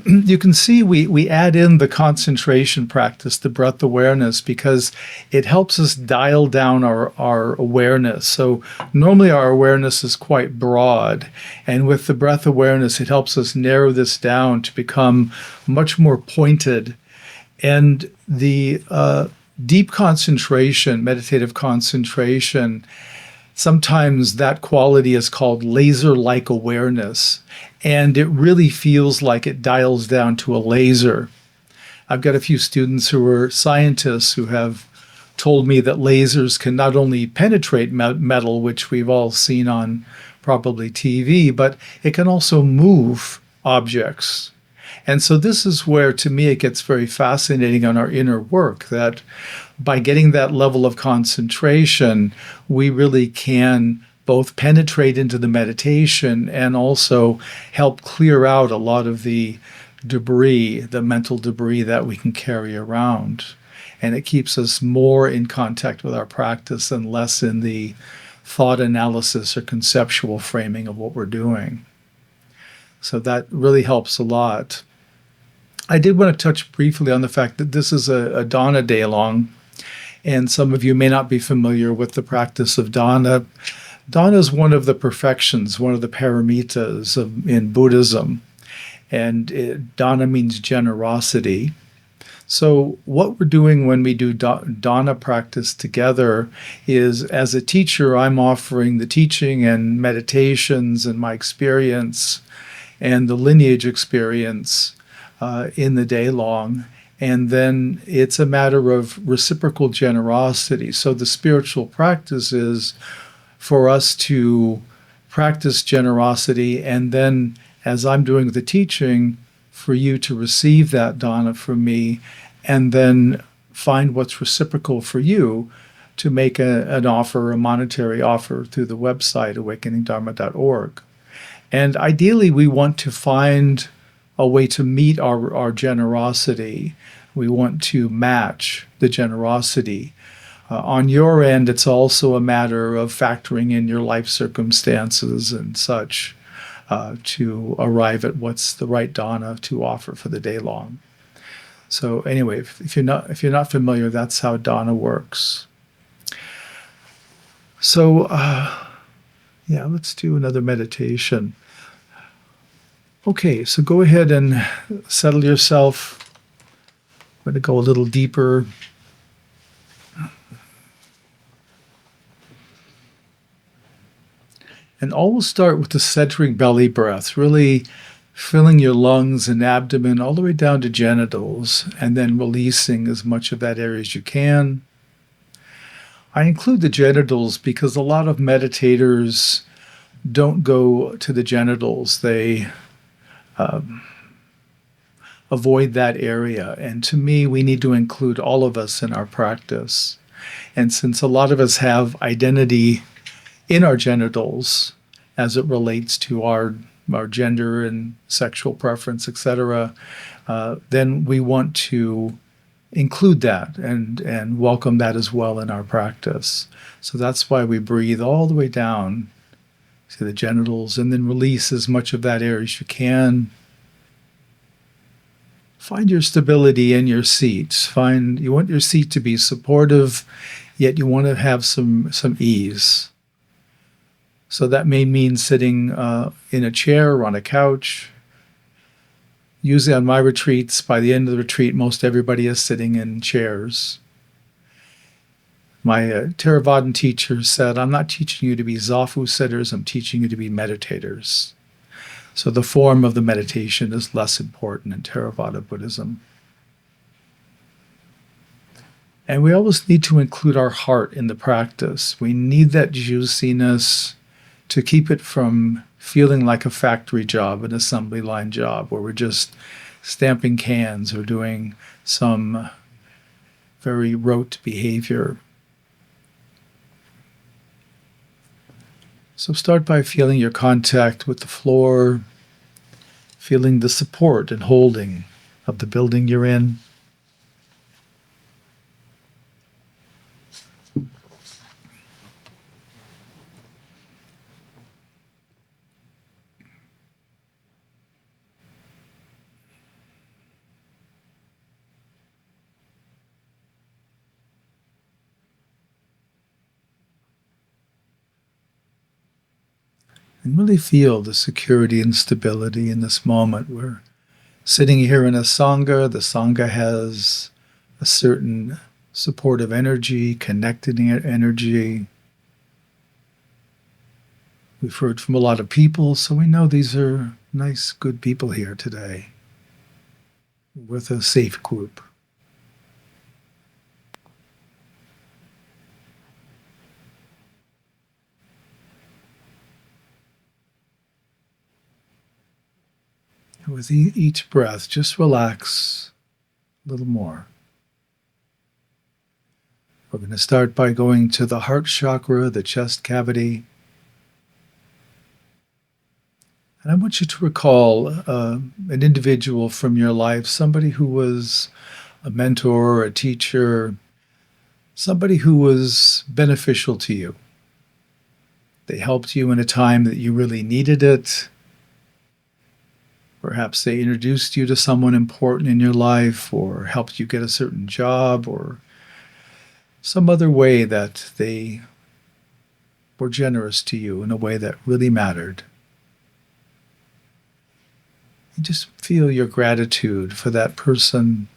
you can see we add in the concentration practice, the breath awareness, because it helps us dial down our awareness. So normally our awareness is quite broad. And with the breath awareness, it helps us narrow this down to become much more pointed. And the deep concentration, meditative concentration, sometimes that quality is called laser-like awareness, and it really feels like it dials down to a laser. I've got a few students who are scientists who have told me that lasers can not only penetrate metal, which we've all seen on probably TV, but it can also move objects. And so this is where, to me, it gets very fascinating on our inner work, that by getting that level of concentration, we really can both penetrate into the meditation and also help clear out a lot of the debris, the mental debris that we can carry around. And it keeps us more in contact with our practice and less in the thought analysis or conceptual framing of what we're doing. So that really helps a lot. I did want to touch briefly on the fact that this is a dana daylong, and some of you may not be familiar with the practice of dana. Dana is one of the perfections, one of the paramitas in Buddhism, and dana means generosity. So what we're doing when we do dana practice together is, as a teacher, I'm offering the teaching and meditations and my experience and the lineage experience in the day long. And then it's a matter of reciprocal generosity. So the spiritual practice is for us to practice generosity, and then as I'm doing the teaching, for you to receive that dana from me, and then find what's reciprocal for you to make an offer, a monetary offer, through the website awakeningdharma.org. And ideally, we want to find a way to meet our generosity. We want to match the generosity. On your end, it's also a matter of factoring in your life circumstances and such to arrive at what's the right dana to offer for the day long. So anyway, if you're not familiar, that's how dana works. So yeah, let's do another meditation. Okay, so go ahead and settle yourself. I'm going to go a little deeper. And always start with the centering belly breath, really filling your lungs and abdomen all the way down to genitals, and then releasing as much of that area as you can. I include the genitals because a lot of meditators don't go to the genitals. They avoid that area. And to me, we need to include all of us in our practice. And since a lot of us have identity in our genitals as it relates to our gender and sexual preference, etc., then we want to include that and welcome that as well in our practice. So that's why we breathe all the way down to the genitals and then release as much of that air as you can. Find your stability in your seat. You want your seat to be supportive, yet you want to have some ease. So that may mean sitting in a chair or on a couch. Usually on my retreats, by the end of the retreat, most everybody is sitting in chairs. My Theravadan teacher said, I'm not teaching you to be zafu sitters, I'm teaching you to be meditators. So the form of the meditation is less important in Theravada Buddhism. And we always need to include our heart in the practice. We need that juiciness to keep it from feeling like a factory job, an assembly line job, where we're just stamping cans or doing some very rote behavior. So start by feeling your contact with the floor, feeling the support and holding of the building you're in. And really feel the security and stability in this moment. We're sitting here in a Sangha. The Sangha has a certain supportive energy, connecting energy. We've heard from a lot of people, so we know these are nice, good people here today with a safe group. With each breath, just relax a little more. We're going to start by going to the heart chakra, the chest cavity. And I want you to recall an individual from your life, somebody who was a mentor, a teacher, somebody who was beneficial to you. They helped you in a time that you really needed it. Perhaps they introduced you to someone important in your life, or helped you get a certain job, or some other way that they were generous to you in a way that really mattered. You just feel your gratitude for that person,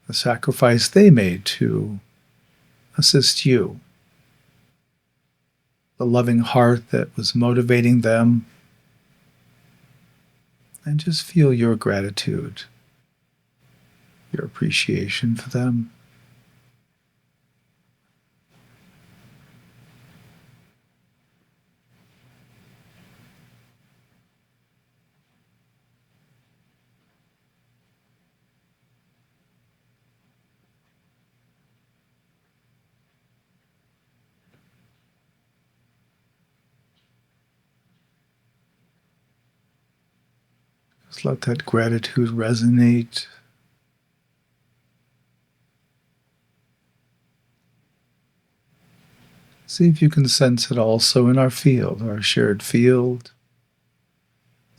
the sacrifice they made to assist you, the loving heart that was motivating them, and just feel your gratitude, your appreciation for them. Just let that gratitude resonate. See if you can sense it also in our field, our shared field,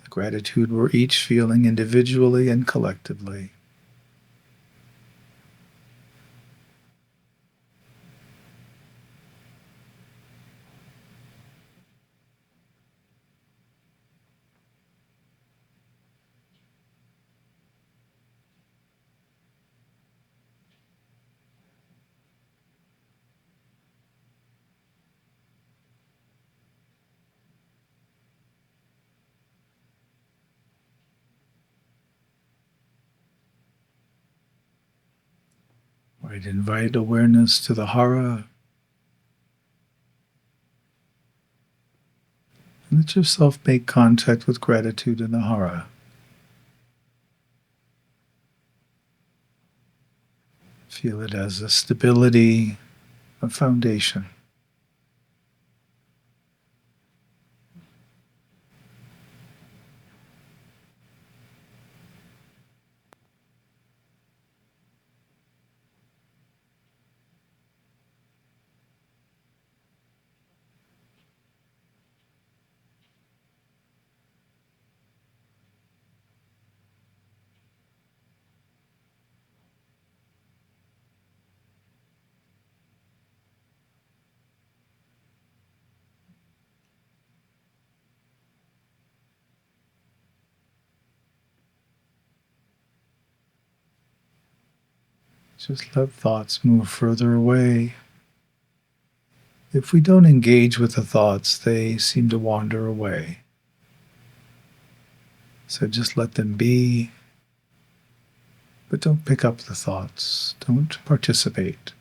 the gratitude we're each feeling individually and collectively. Right, invite awareness to the hara. And let yourself make contact with gratitude in the hara. Feel it as a stability, a foundation. Just let thoughts move further away. If we don't engage with the thoughts, they seem to wander away. So just let them be, but don't pick up the thoughts. Don't participate.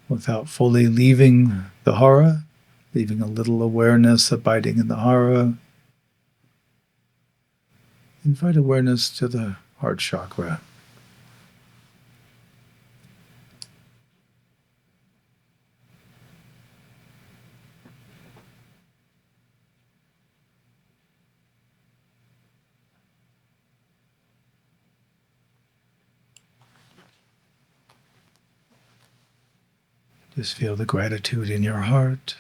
Without fully leaving the hara, leaving a little awareness abiding in the hara, invite awareness to the heart chakra. Just feel the gratitude in your heart.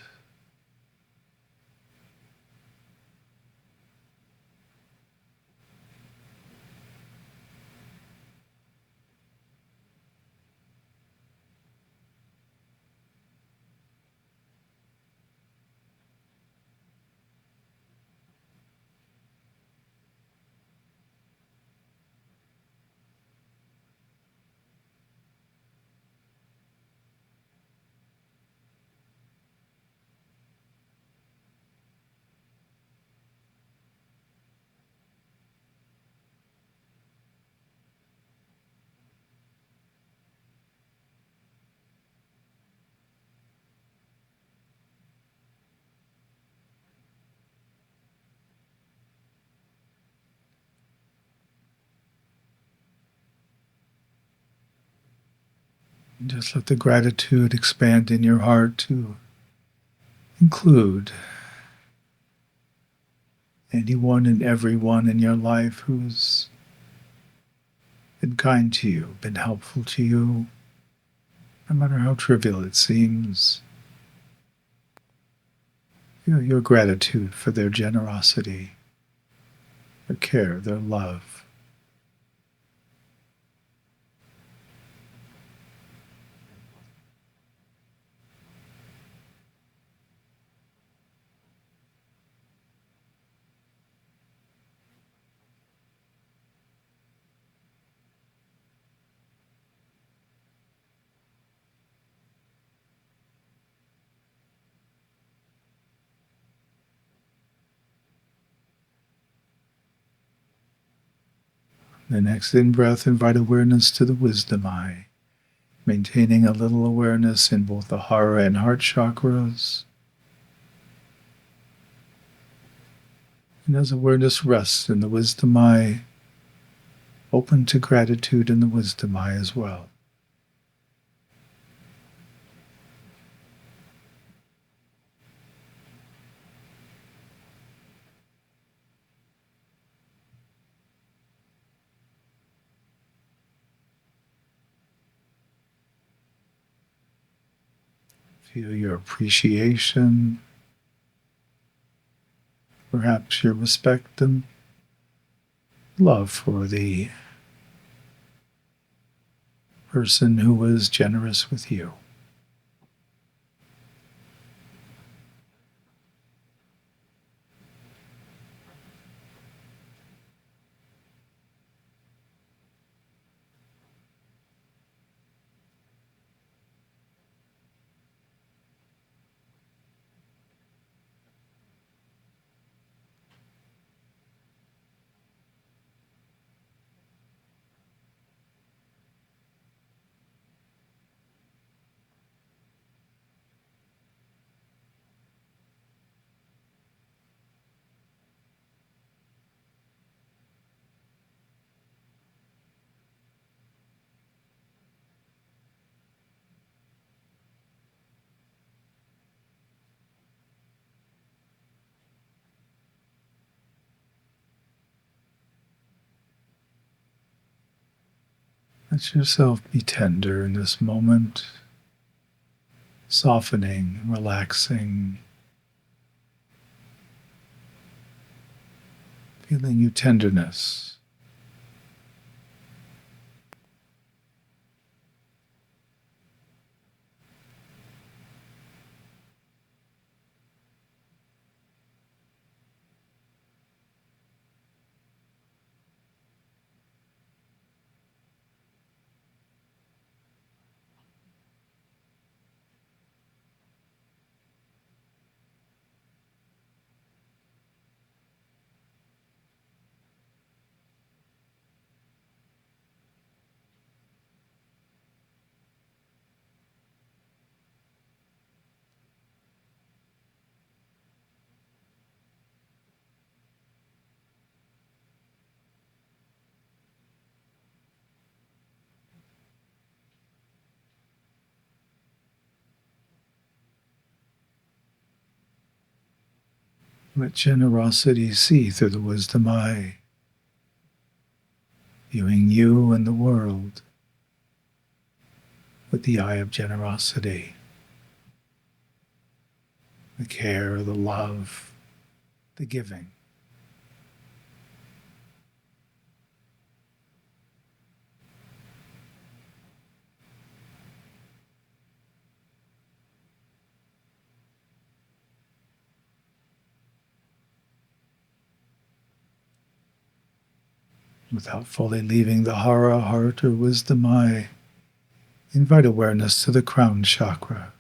Just let the gratitude expand in your heart to include anyone and everyone in your life who's been kind to you, been helpful to you, no matter how trivial it seems. Feel your gratitude for their generosity, their care, their love. The next in-breath, invite awareness to the wisdom eye, maintaining a little awareness in both the hara and heart chakras. And as awareness rests in the wisdom eye, open to gratitude in the wisdom eye as well. Feel your appreciation, perhaps your respect and love for the person who was generous with you. Let yourself be tender in this moment, softening, relaxing, feeling your tenderness. Let generosity see through the wisdom eye, viewing you and the world with the eye of generosity, the care, the love, the giving. Without fully leaving the hara, heart, or wisdom eye, invite awareness to the crown chakra,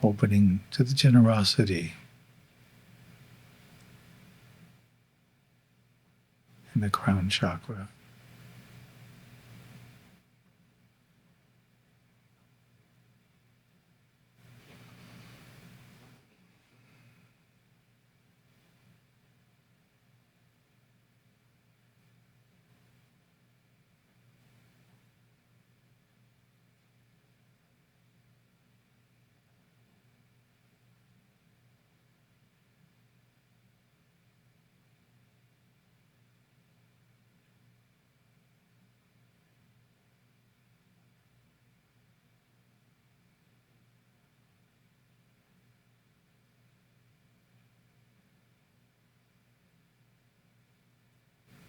opening to the generosity in the crown chakra.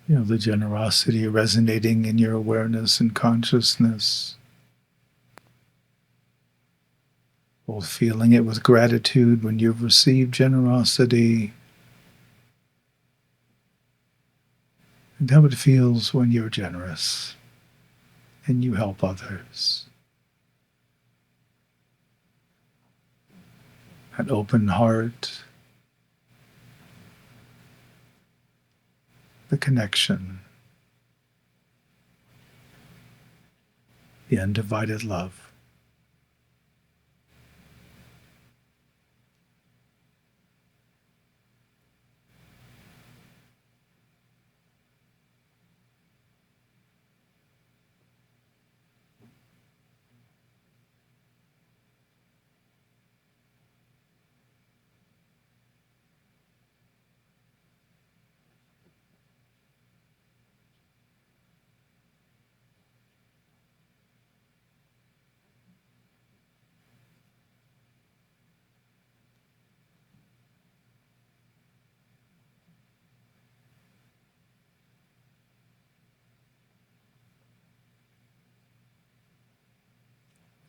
The generosity resonating in your awareness and consciousness, both feeling it with gratitude when you've received generosity, and how it feels when you're generous and you help others. An open heart, the connection, the undivided love.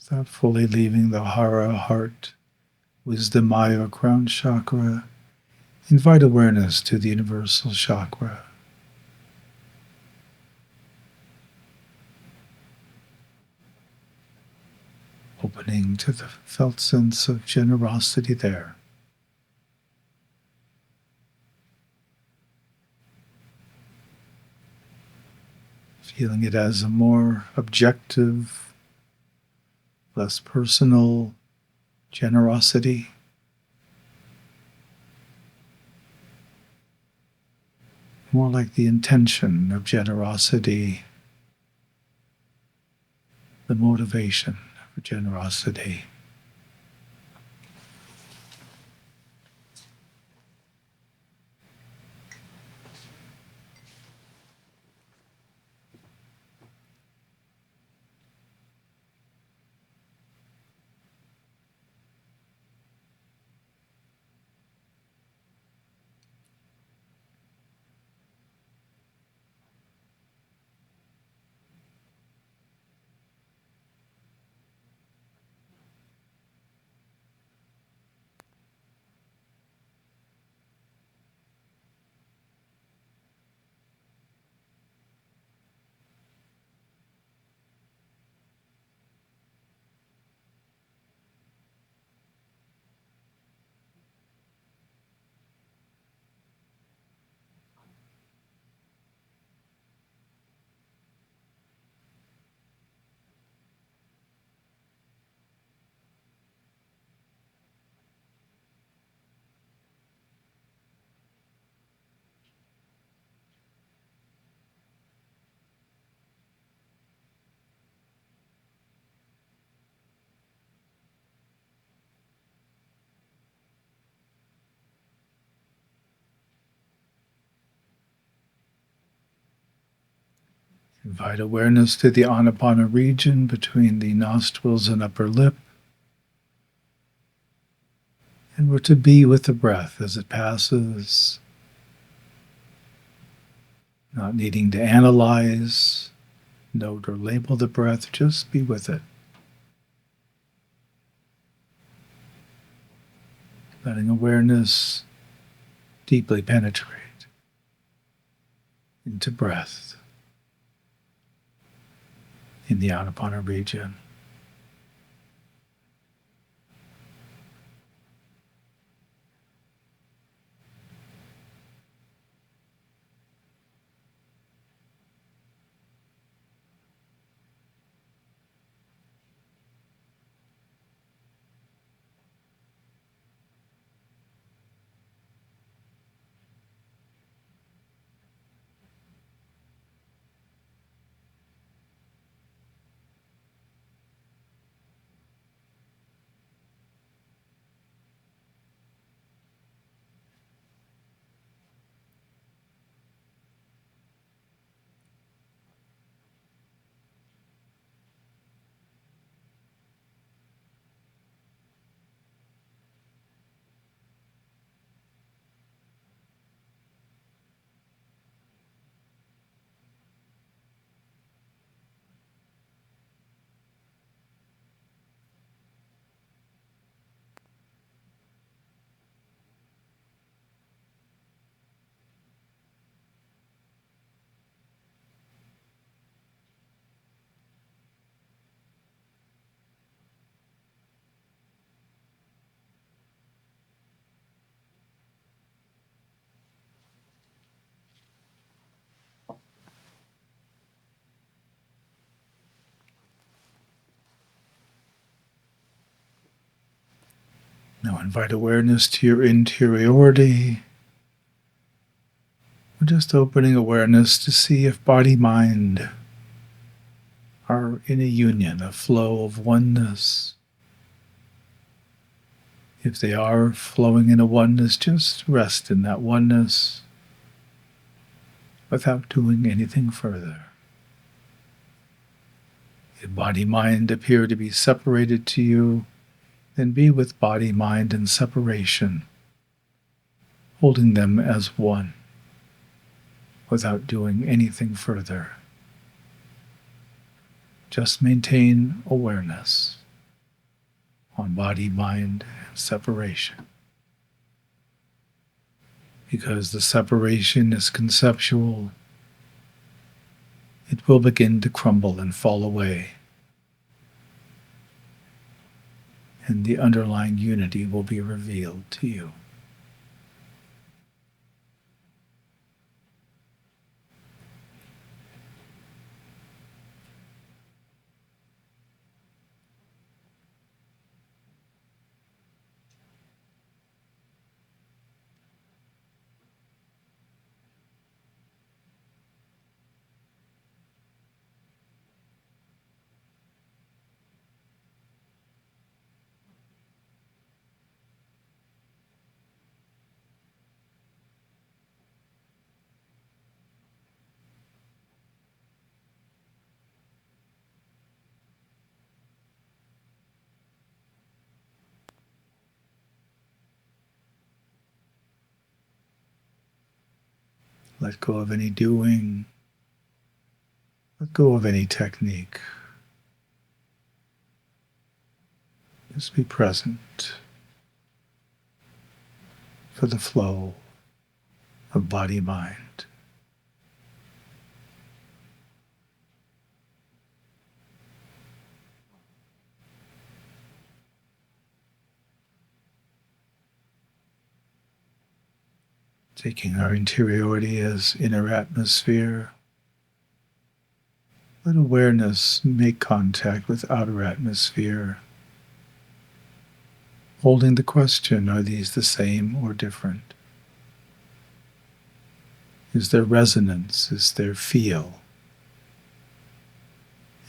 Without fully leaving the hara, heart, wisdom, eye, or crown chakra, invite awareness to the universal chakra. Opening to the felt sense of generosity there. Feeling it as a more objective, less personal generosity. More like the intention of generosity, the motivation for generosity. Invite awareness to the Anapana region between the nostrils and upper lip. And we're to be with the breath as it passes, not needing to analyze, note, or label the breath, just be with it. Letting awareness deeply penetrate into breath in the Anapana region. Now invite awareness to your interiority. We're just opening awareness to see if body-mind are in a union, a flow of oneness. If they are flowing in a oneness, just rest in that oneness without doing anything further. If body-mind appear to be separated to you, then be with body-mind in separation, holding them as one, without doing anything further. Just maintain awareness on body-mind separation. Because the separation is conceptual, it will begin to crumble and fall away. And the underlying unity will be revealed to you. Let go of any doing. Let go of any technique. Just be present for the flow of body-mind. Taking our interiority as inner atmosphere, let awareness make contact with outer atmosphere, holding the question, are these the same or different? Is there resonance? Is there feel?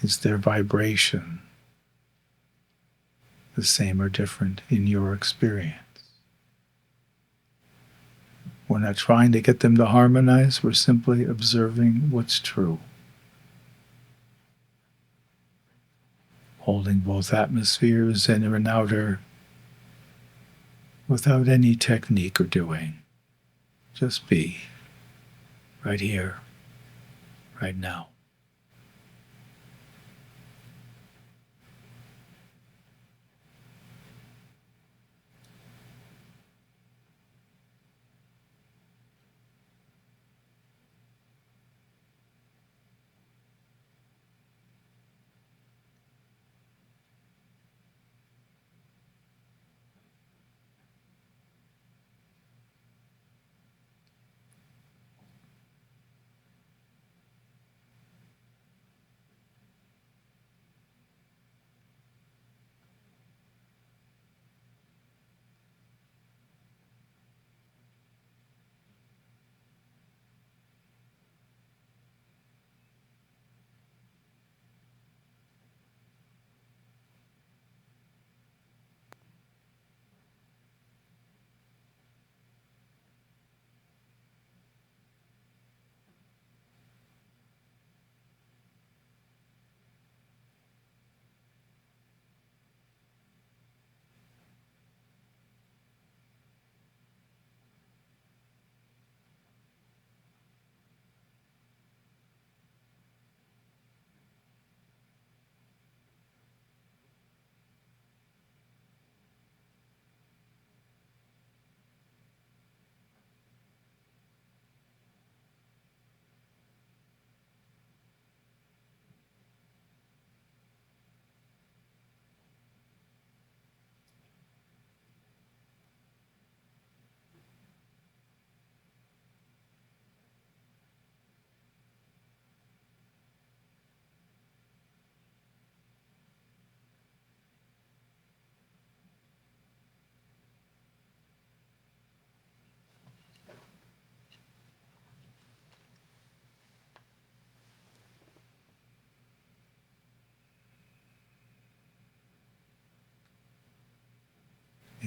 Is there vibration? The same or different in your experience? We're not trying to get them to harmonize, we're simply observing what's true. Holding both atmospheres, inner and outer, without any technique or doing. Just be, right here, right now.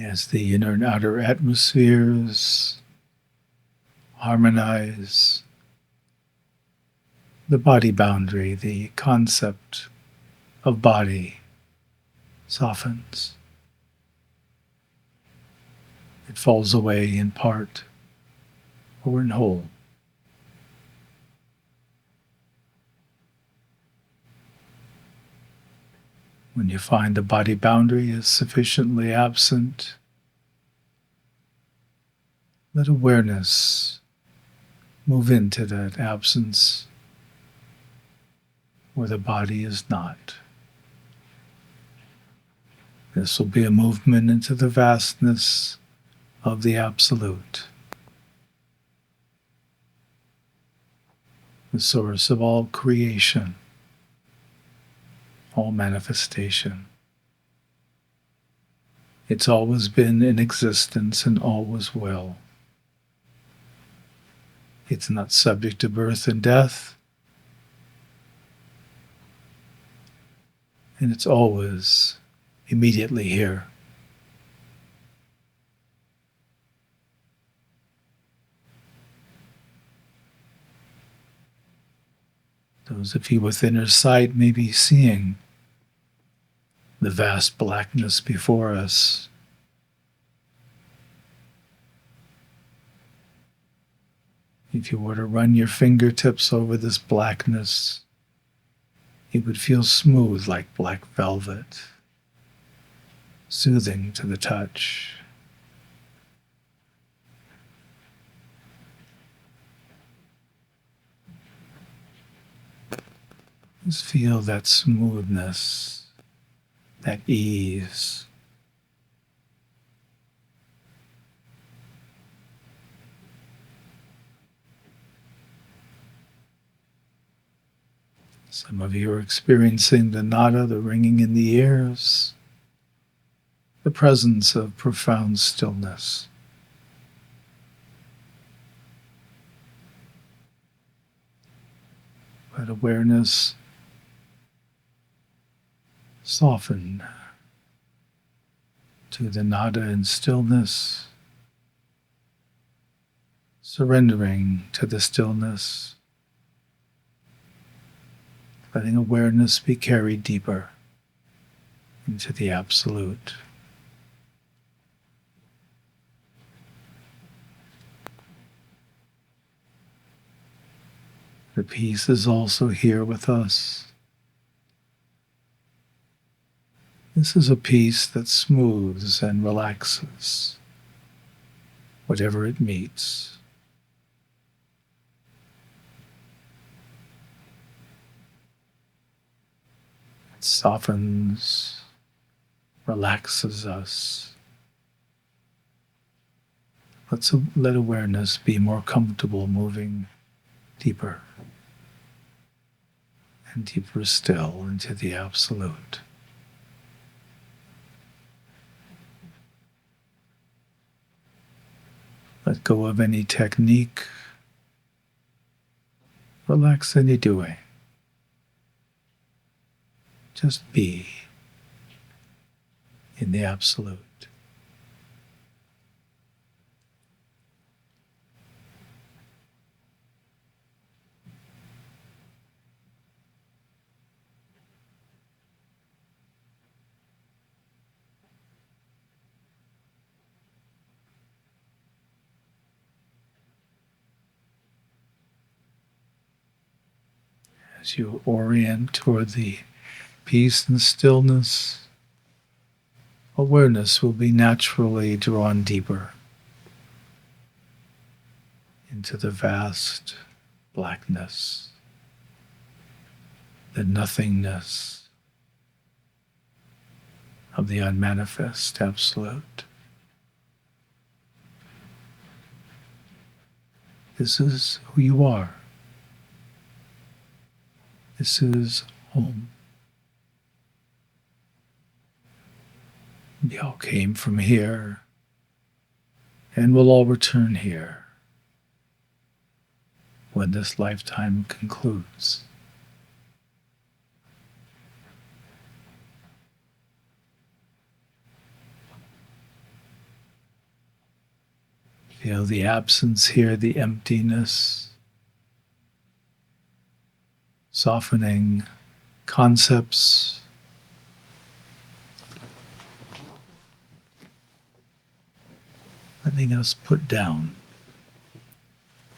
as the inner and outer atmospheres harmonize, the body boundary, the concept of body softens. It falls away in part or in whole. When you find the body boundary is sufficiently absent, let awareness move into that absence where the body is not. This will be a movement into the vastness of the Absolute, the source of all creation, all manifestation. It's always been in existence and always will. It's not subject to birth and death, and it's always immediately here. Those of you with inner sight may be seeing the vast blackness before us. If you were to run your fingertips over this blackness, it would feel smooth like black velvet, soothing to the touch. Just feel that smoothness, that ease. Some of you are experiencing the nada, the ringing in the ears, the presence of profound stillness. Let awareness soften to the nada and stillness, surrendering to the stillness, letting awareness be carried deeper into the Absolute. The peace is also here with us. This is a peace that smooths and relaxes whatever it meets. It softens, relaxes us. Let awareness be more comfortable moving deeper and deeper still into the Absolute. Let go of any technique. Relax any doing. Just be in the Absolute. As you orient toward the peace and stillness, awareness will be naturally drawn deeper into the vast blackness, the nothingness of the unmanifest Absolute. This is who you are. This is home. We all came from here, and we'll all return here when this lifetime concludes. Feel the absence here, the emptiness, softening concepts, letting us put down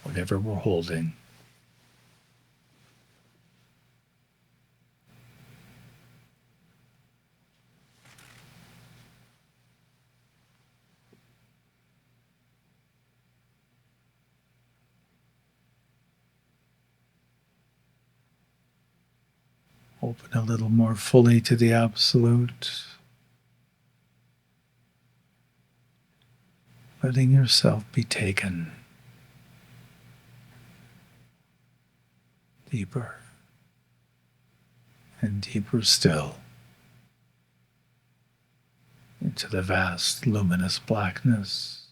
whatever we're holding. Open a little more fully to the Absolute. Letting yourself be taken deeper and deeper still into the vast luminous blackness,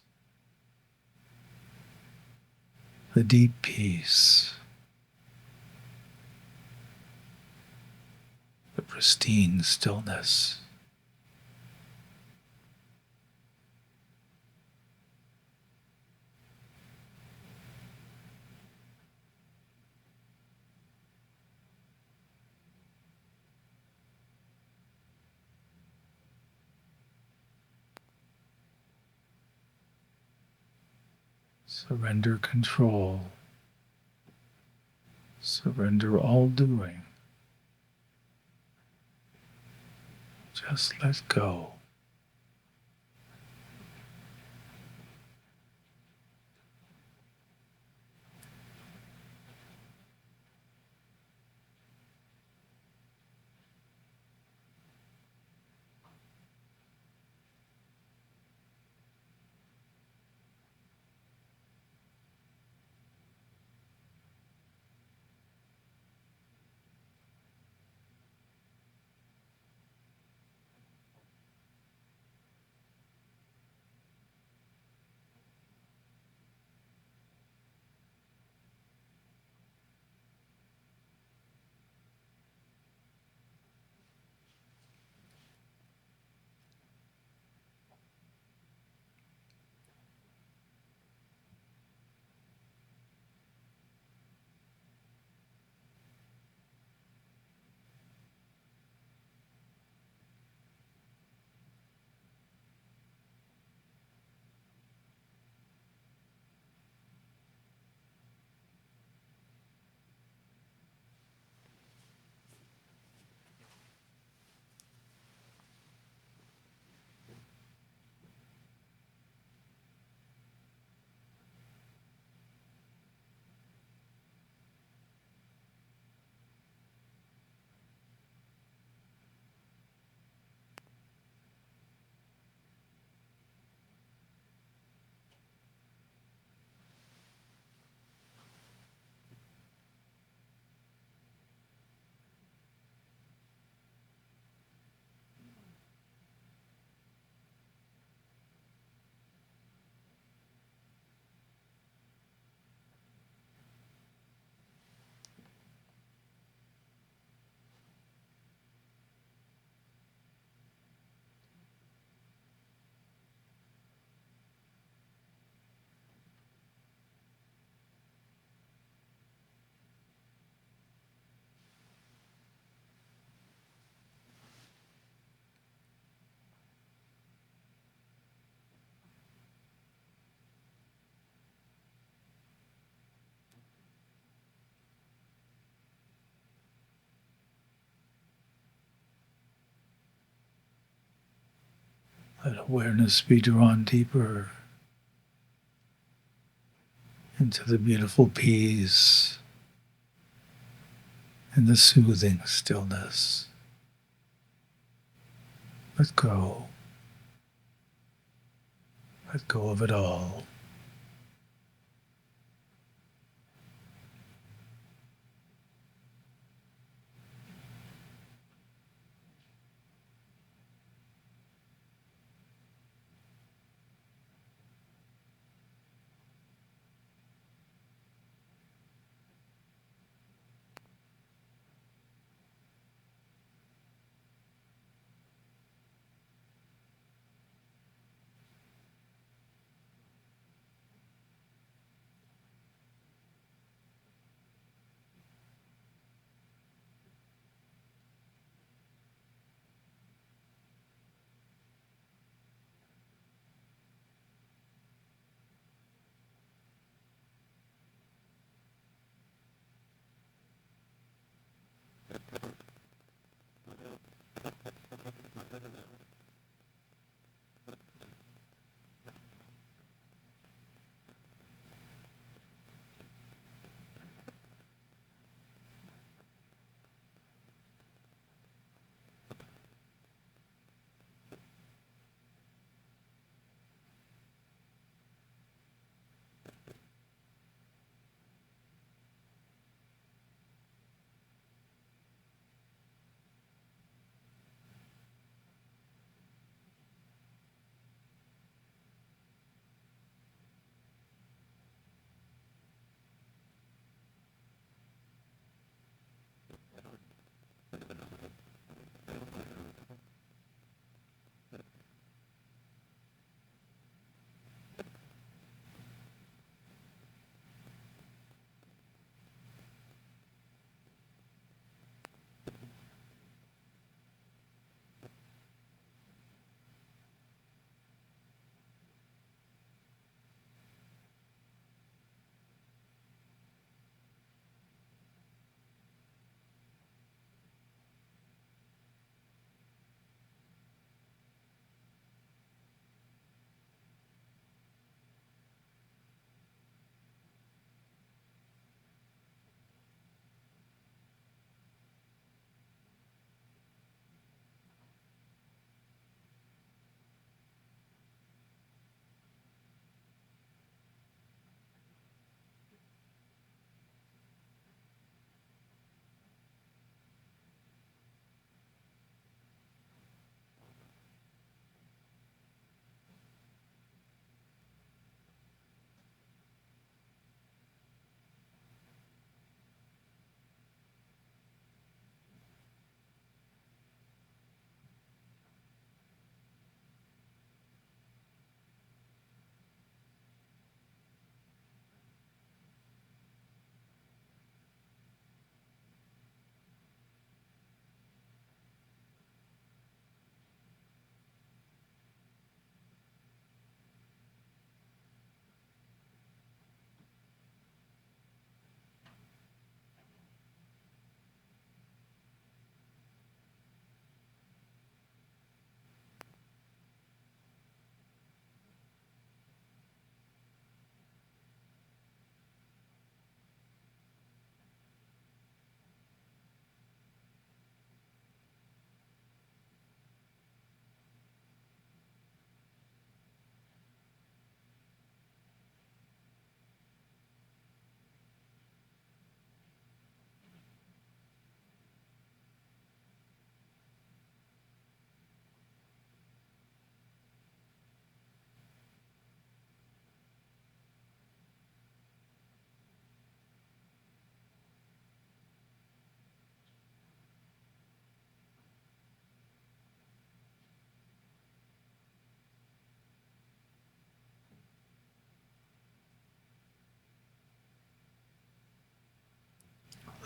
the deep peace, the pristine stillness. Surrender control. Surrender all doing. Just let go. Let awareness be drawn deeper into the beautiful peace and the soothing stillness. Let go. Let go of it all.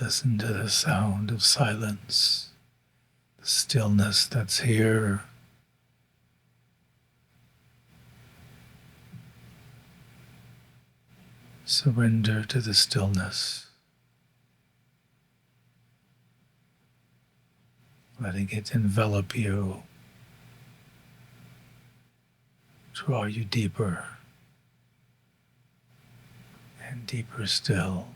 Listen to the sound of silence, the stillness that's here. Surrender to the stillness, letting it envelop you, draw you deeper and deeper still.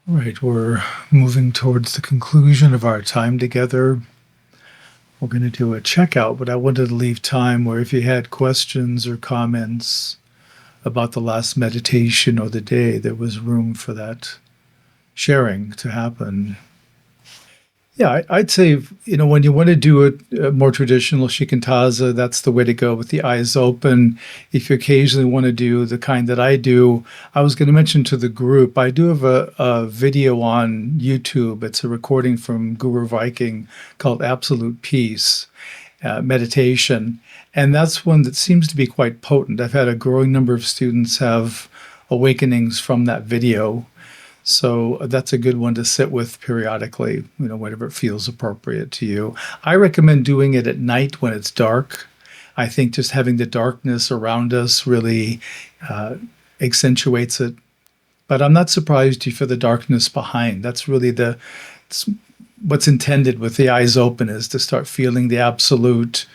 Right, we're moving towards the conclusion of our time together. We're going to do a checkout, but I wanted to leave time where if you had questions or comments about the last meditation or the day, there was room for that sharing to happen. Yeah, I'd say, when you want to do a more traditional shikantaza, that's the way to go with the eyes open. If you occasionally want to do the kind that I do, I was going to mention to the group, I do have a video on YouTube. It's a recording from Guru Viking called Absolute Peace Meditation. And that's one that seems to be quite potent. I've had a growing number of students have awakenings from that video. So that's a good one to sit with periodically, whenever it feels appropriate to you. I recommend doing it at night when it's dark. I think just having the darkness around us really accentuates it. But I'm not surprised you feel the darkness behind. That's really what's intended with the eyes open, is to start feeling the absolute,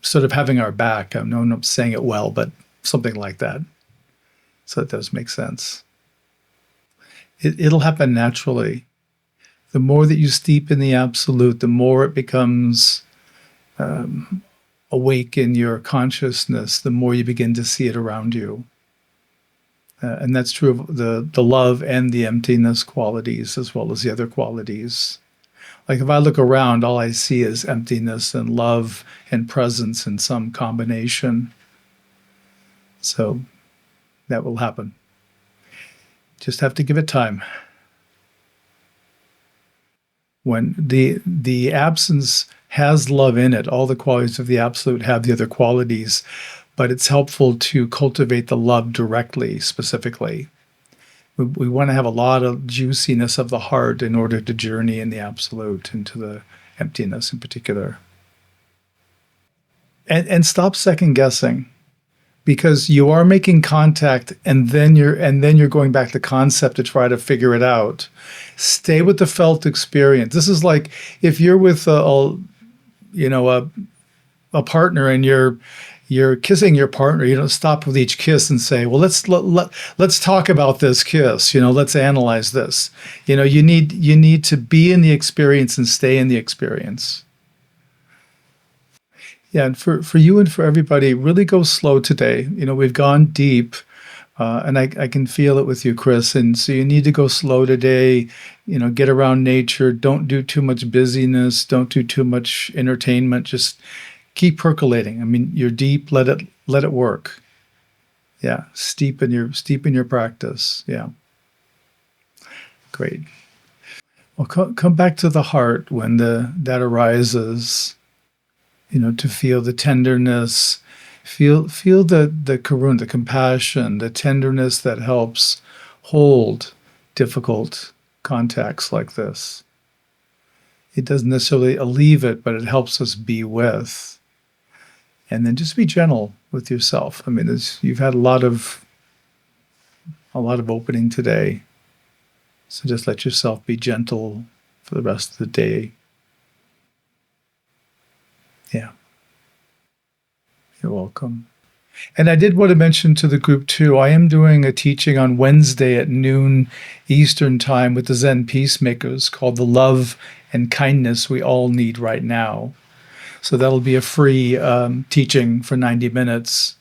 sort of having our back. I know I'm not saying it well, but something like that. So it does make sense. It'll happen naturally. The more that you steep in the absolute, the more it becomes awake in your consciousness, the more you begin to see it around you. And that's true of the love and the emptiness qualities, as well as the other qualities. Like if I look around, all I see is emptiness and love and presence in some combination. So that will happen. Just have to give it time. When the absence has love in it, all the qualities of the absolute have the other qualities, but it's helpful to cultivate the love directly, specifically. We want to have a lot of juiciness of the heart in order to journey in the absolute, into the emptiness in particular. And stop second guessing. Because you are making contact, and then you're going back to concept to try to figure it out. Stay with the felt experience. This is like if you're with a partner and you're kissing your partner. You don't stop with each kiss and say, "Well, let's talk about this kiss. Let's analyze this." You need to be in the experience and stay in the experience. Yeah, and for you and for everybody, really go slow today. We've gone deep, and I can feel it with you, Chris. And so you need to go slow today. Get around nature. Don't do too much busyness. Don't do too much entertainment. Just keep percolating. I mean, you're deep. Let it work. Yeah, steep in your practice. Yeah, great. Well, come back to the heart when that arises. To feel the tenderness, feel the karuna, the compassion, the tenderness that helps hold difficult contacts like this. It doesn't necessarily alleviate it, but it helps us be with. And then just be gentle with yourself. I mean, you've had a lot of opening today. So just let yourself be gentle for the rest of the day. Yeah. You're welcome. And I did want to mention to the group too, I am doing a teaching on Wednesday at noon Eastern time with the Zen Peacemakers called The Love and Kindness We All Need Right Now. So that'll be a free teaching for 90 minutes.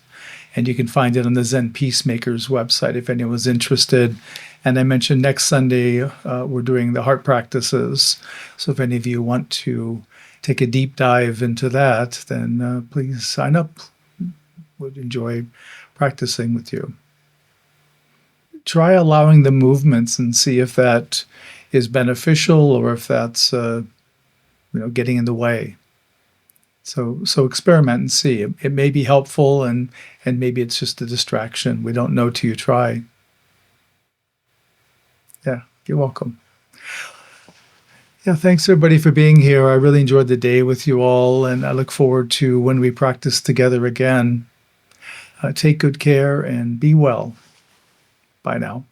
And you can find it on the Zen Peacemakers website if anyone's interested. And I mentioned next Sunday, we're doing the heart practices. So if any of you want to take a deep dive into that, then please sign up. Would enjoy practicing with you. Try allowing the movements and see if that is beneficial or if that's getting in the way. So experiment and see. It may be helpful, and maybe it's just a distraction. We don't know till you try. Yeah, you're welcome. Yeah, thanks everybody for being here. I really enjoyed the day with you all, and I look forward to when we practice together again. Take good care and be well. Bye now.